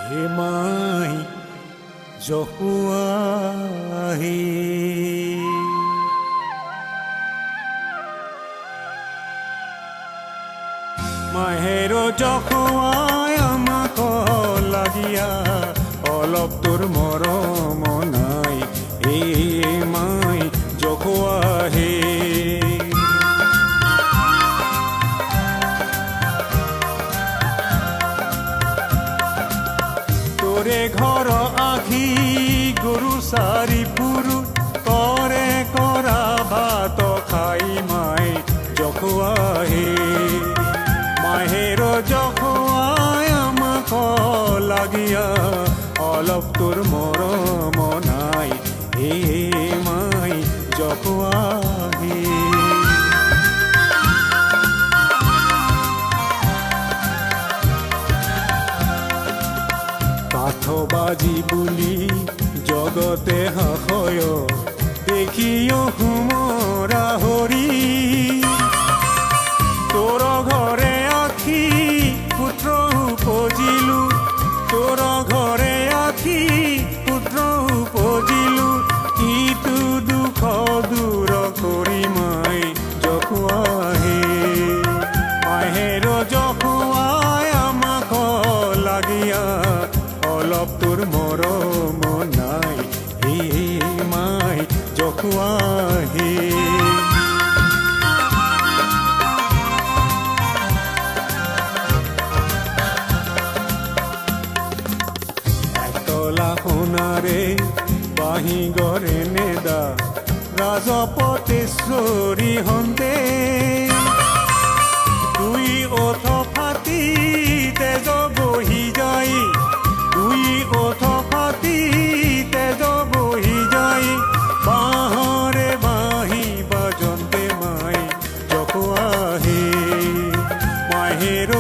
হে মাই জহুৱাহি মাহেৰ জখুৱাই আমাক লাগিয়া অলপ তোৰ মৰম নাই এই মাই জখুৱাহি তোৰে ঘৰ আখি গৰু সাৰি পুৰু কৰে কৰা ভাত খাই মাই জখুৱাহি মাহেৰ জখুৱাই আমাক লাগিয়া অলপ তোৰ মৰম নাই এই মাই জখুৱাহি কাঠবাজি বুলি জগতে হাসয় দেখিও হুমৰা হৰি তোৰ ঘৰে আখি পুত্ৰ উপজিলু তোৰ ঘৰে আখি পুত্ৰ উপজিলু ইটো দুখ দূৰ কৰি মাই জখুৱাহি মাহেৰ জখুৱাই আমাক লাগিয়া অলপ তোৰ মৰম নাই এই মাই জখুৱাহি একতলা সোণাৰে বাঁহী গড়ে নেদা ৰাজপতেশ্বৰী হন্তে দুই ওঠ ফাটি তেজ বহি যায় দুই ওঠ ফাটি তেজ বহি যায় বাঁহৰে বাঁহী বাজন্তে মাই জখুৱাহি মাহেৰ